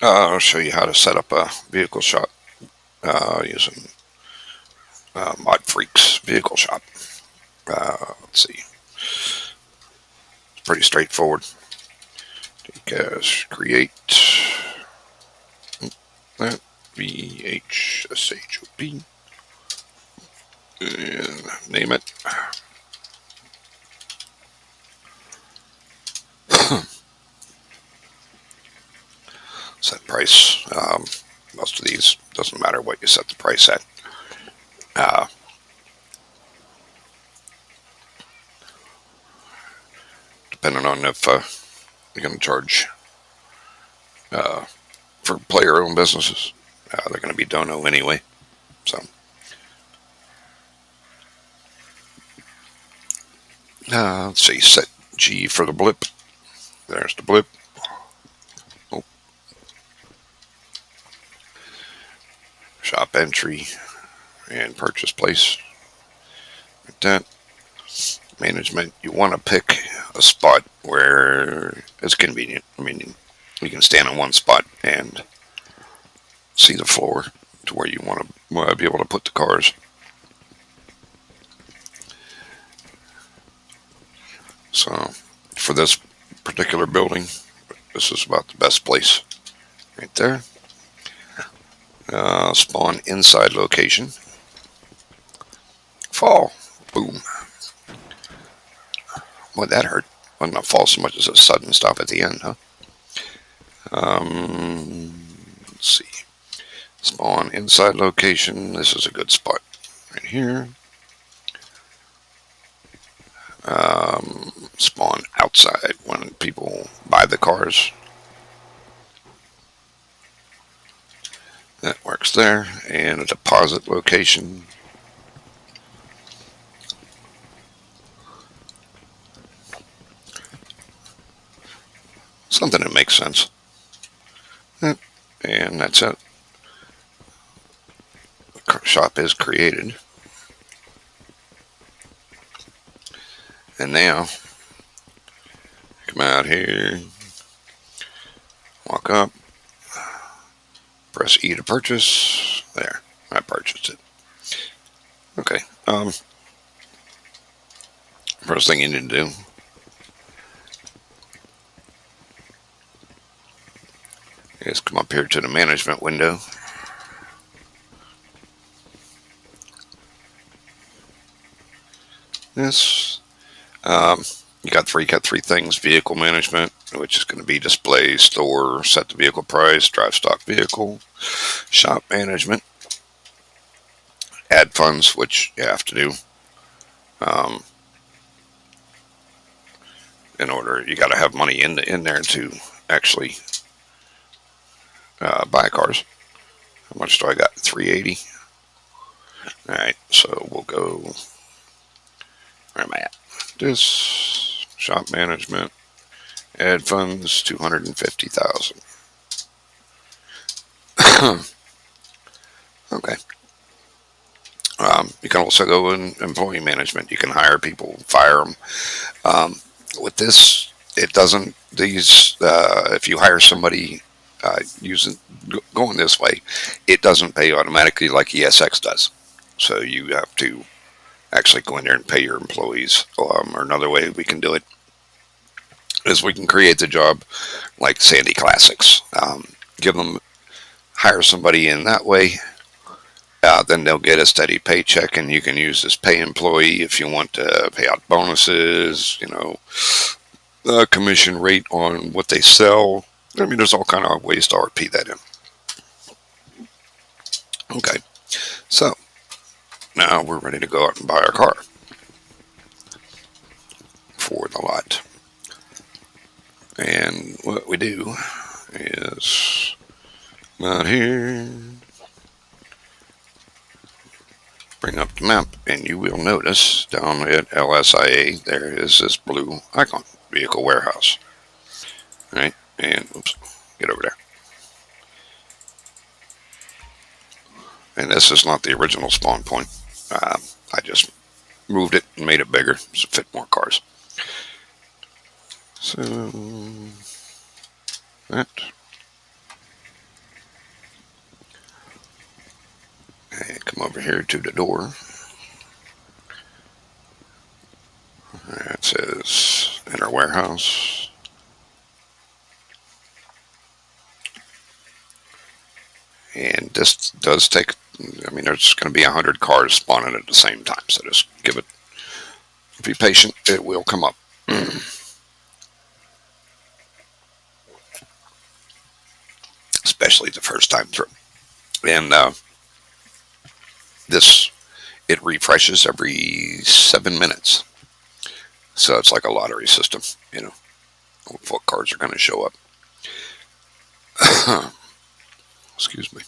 I'll show you how to set up a vehicle shop using Mod Freak's vehicle shop. Let's see, it's pretty straightforward. Create that VHSHOP and name it. Set price. Most of these doesn't matter what you set the price at. Depending on if you're going to charge for player-owned businesses, they're going to be dono anyway. So let's see. Set G for the blip. There's the blip. Oh. Shop entry and purchase place. Like that. Management, you want to pick a spot where it's convenient. I mean, you can stand in one spot and see the floor to where you want to be able to put the cars. So for this particular building, this is about the best place right there. Spawn inside location. Fall. Boom. Boy, that hurt. Well, not fall so much as a sudden stop at the end, huh? Let's see. Spawn inside location. This is a good spot right here. Spawn outside when people buy the cars. That works there. And a deposit location. Something that makes sense. And that's it. The shop is created. And now, come out here, walk up, press E to purchase. There, I purchased it. Okay. First thing you need to do is come up here to the management window. This, you got three things: vehicle management, which is going to be display, store, set the vehicle price, drive stock vehicle; shop management, add funds, which you have to do. In order, you got to have money in there to actually buy cars. How much do I got? 380. All right, so we'll go. Where am I at? This shop management, add funds, 250,000. Okay. You can also go in employee management. You can hire people, fire them. With this, it doesn't. These, if you hire somebody going this way, it doesn't pay automatically like ESX does. So you have to actually go in there and pay your employees. Or another way we can do it is we can create the job like Sandy Classics. Hire somebody in that way. Then they'll get a steady paycheck, and you can use this pay employee if you want to pay out bonuses, commission rate on what they sell. I mean, there's all kind of ways to RP that in. Okay, so now we're ready to go out and buy our car for the lot. And what we do is out here, bring up the map, and you will notice down at LSIA there is this blue icon, Vehicle Warehouse. All right, and oops, get over there. And this is not the original spawn point. I just moved it and made it bigger to fit more cars. So that come over here to the door. It says Inner Warehouse. And this does take, I mean, there's going to be 100 cars spawning at the same time. So just give it, be patient, it will come up. Especially the first time through. And this, it refreshes every 7 minutes. So it's like a lottery system, you know, what cars are going to show up. Excuse me.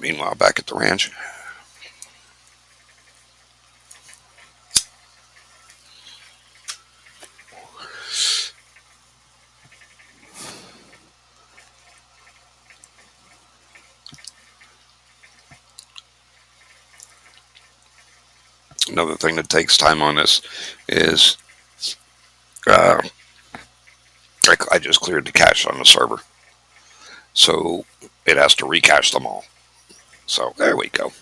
Meanwhile, back at the ranch, another thing that takes time on this is uh, I just cleared the cache on the server. So it has to recache them all. So there we go.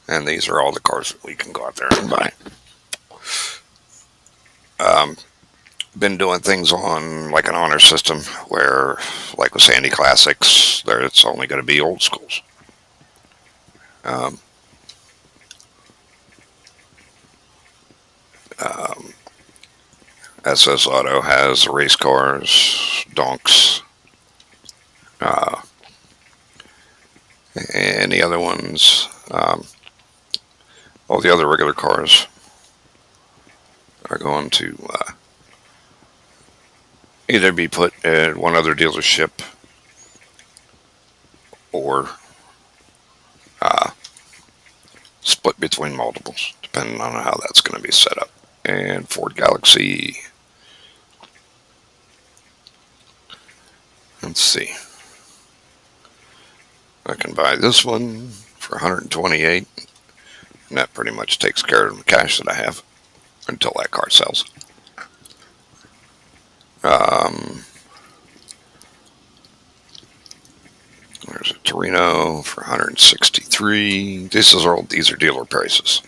And these are all the cars that we can go out there and buy. Been doing things on like an honor system where, like with Sandy Classics, there it's only going to be old schools. Um, um, SS Auto has race cars, donks, uh, and the other ones, all the other regular cars are going to either be put at one other dealership or uh, split between multiples, depending on how that's going to be set up. And Ford Galaxy, let's see, I can buy this one for 128, and that pretty much takes care of the cash that I have until that car sells. There's a Torino for 163. These are dealer prices.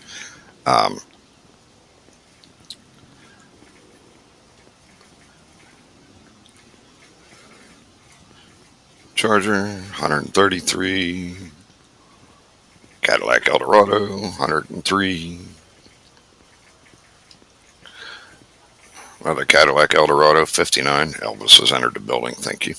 Charger 133. Cadillac Eldorado 103. Another Cadillac Eldorado 59. Elvis has entered the building. Thank you.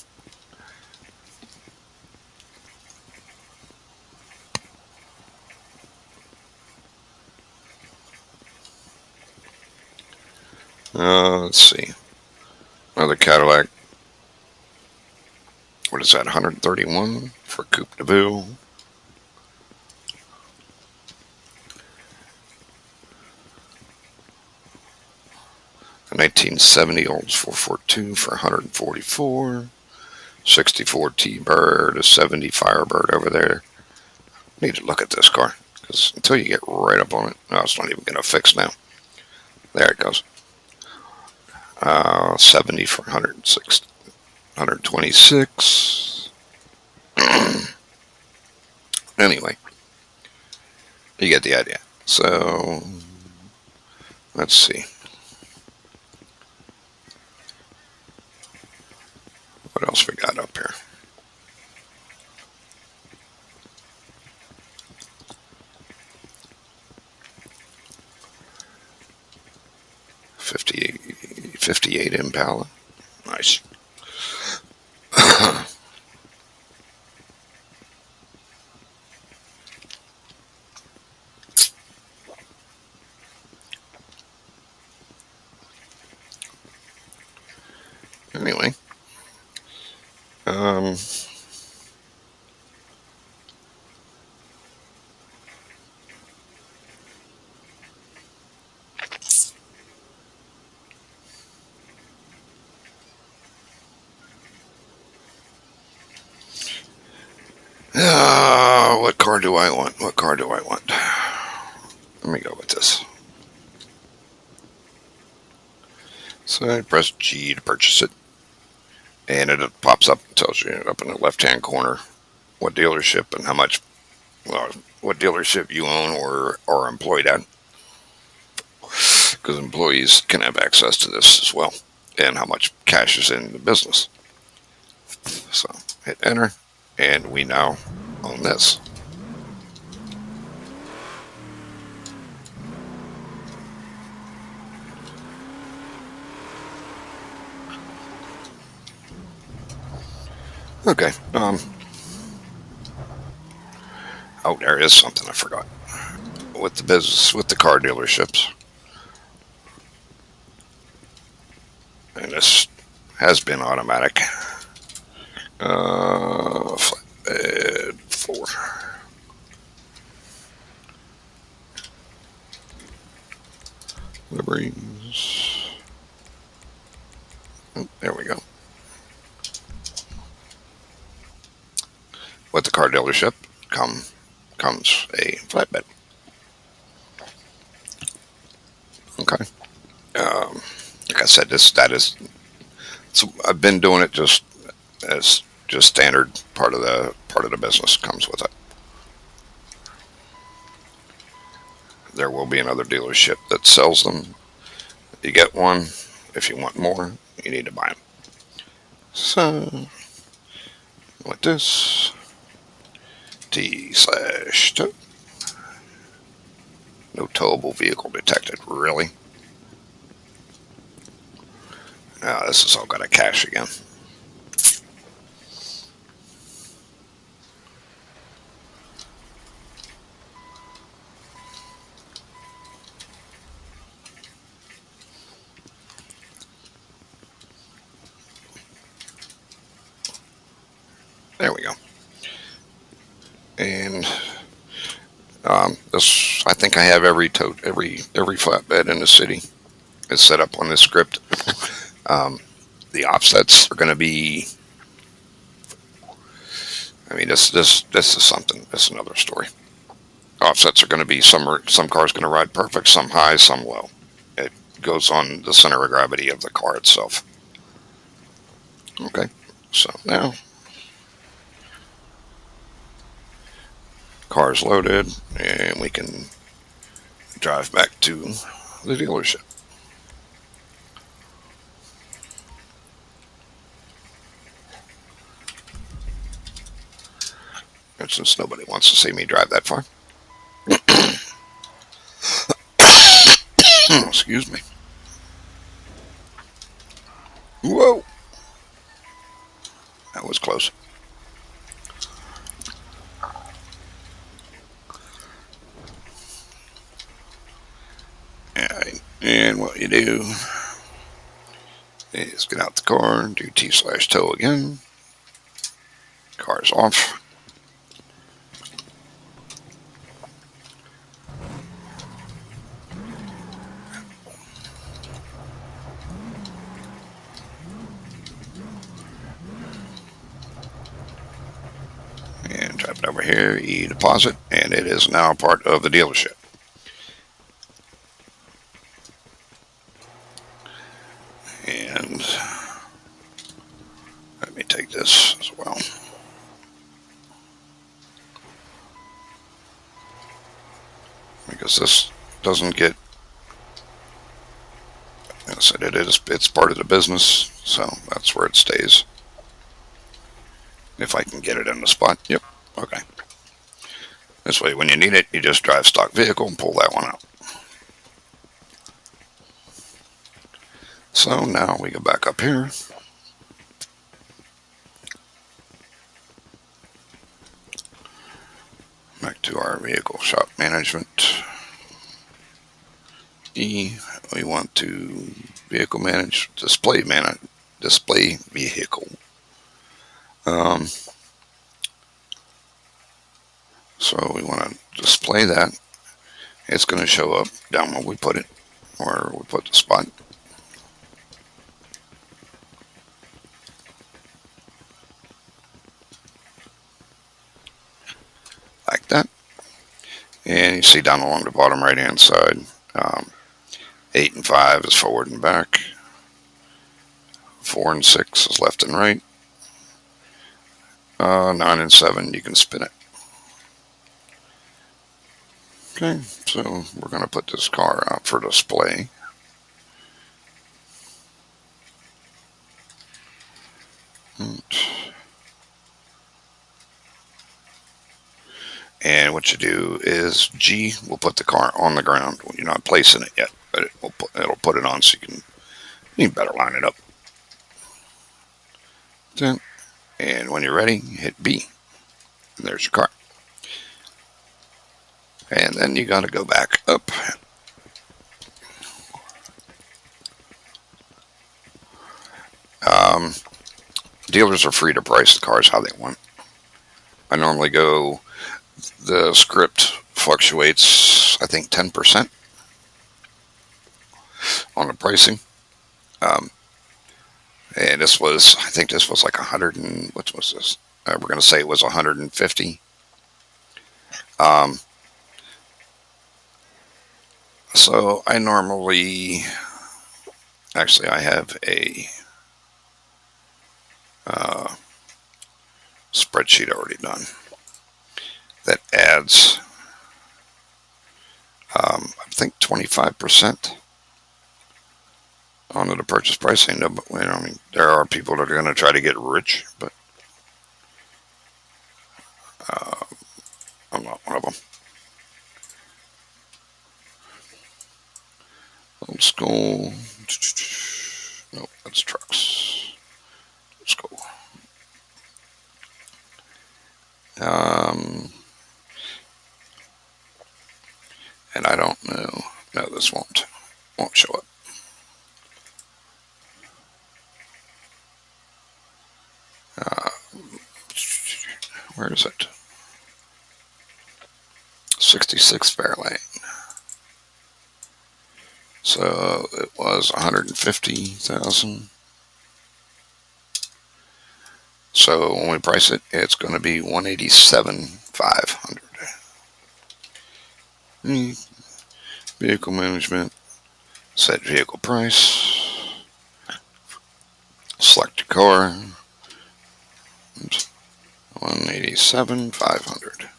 Let's see. Another Cadillac. What is that? 131 for Coupe de Ville. A 1970 Olds 442 for 144. 64 T-Bird, a 70 Firebird over there. Need to look at this car because until you get right up on it, no, it's not even going to fix now. There it goes. 70 for 106, 126. Anyway, you get the idea. So let's see. What else we got up here? '58 Impala. Nice. Anyway. What car do I want? What car do I want? Let me go with this. So I press G to purchase it, and it pops up and tells you up in the left-hand corner what dealership and how much, well, what dealership you own or are employed at, because employees can have access to this as well, and how much cash is in the business. So hit enter, and we now own this. Okay. Oh, there is something I forgot. With the business, with the car dealerships, and this has been automatic. Flatbed 4. Liberties. Oh, there we go. With the car dealership comes a flatbed. Okay. Like I said, that is. So I've been doing it just as just standard part of the business comes with it. There will be another dealership that sells them. You get one. If you want more, you need to buy them. So with this T/tow. No towable vehicle detected. Really? Now this is all got to cache again. There we go. And this, I think I have every flatbed in the city is set up on this script. Um, the offsets are going to be. I mean, this is something. This is another story. Offsets are going to be some cars going to ride perfect, some high, some low. It goes on the center of gravity of the car itself. Okay, so now car is loaded, and we can drive back to the dealership. And since nobody wants to see me drive that far, excuse me. Whoa, that was close. Alright, and what you do is get out the car, do T/tow again. Car's off. And drive it over here, deposit, and it is now part of the dealership. And let me take this as well. Because this doesn't get, like I said, it's part of the business, so that's where it stays. If I can get it in the spot. Yep. Okay. This way, when you need it, you just drive stock vehicle and pull that one out. So now we go back up here. Back to our vehicle shop management. We want to vehicle manage, display vehicle. So we want to display that. It's going to show up down where we put it, or we put the spot. Like that. And you see down along the bottom right hand side, 8 and 5 is forward and back. 4 and 6 is left and right. 9 and 7, you can spin it. Okay, so we're going to put this car out for display. And what you do is G will put the car on the ground when you're not placing it yet, but it'll put it on so you can better line it up. And when you're ready, hit B. And there's your car. And then you got to go back up. Dealers are free to price the cars how they want. I normally go, the script fluctuates, I think 10% on the pricing. And this was, I think this was like 100 and, what was this? We're going to say it was 150. So I normally, actually I have a spreadsheet already done that adds, I think 25% onto the purchase price. I mean, there are people that are going to try to get rich, but I'm not one of them. Old school. Nope, that's trucks. Let's go. And I don't know. No, this won't show up. Where is it? 66 Fairlane. So it was 150,000. So when we price it, it's going to be 187,500. Vehicle management. Set vehicle price. Select your car. 187,500.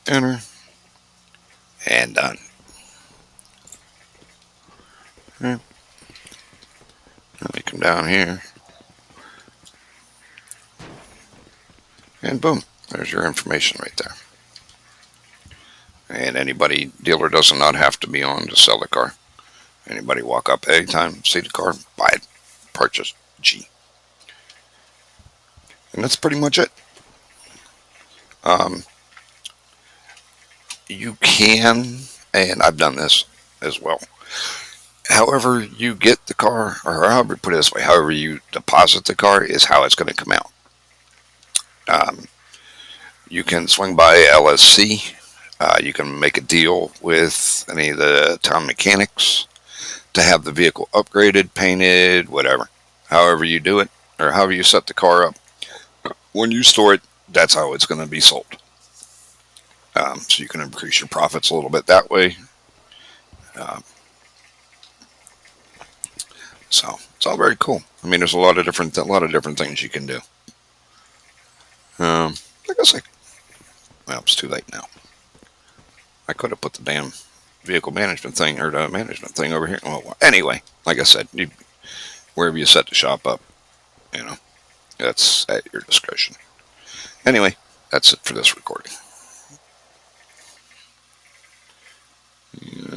Enter. And done. Okay. Let me come down here. And boom, there's your information right there. And dealer does not have to be on to sell the car. Anybody walk up anytime, see the car, buy it, purchase, G. And that's pretty much it. You can, and I've done this as well. However you get the car, or however, put it this way, however you deposit the car is how it's going to come out. You can swing by LSC. You can make a deal with any of the town mechanics to have the vehicle upgraded, painted, whatever. However you do it, or however you set the car up. When you store it, that's how it's going to be sold. So you can increase your profits a little bit that way. So it's all very cool. I mean, there's a lot of different things you can do. Like I say, well, it's too late now. I could have put the damn vehicle management thing or the management thing over here. Well, anyway, like I said, wherever you set the shop up, that's at your discretion. Anyway, that's it for this recording.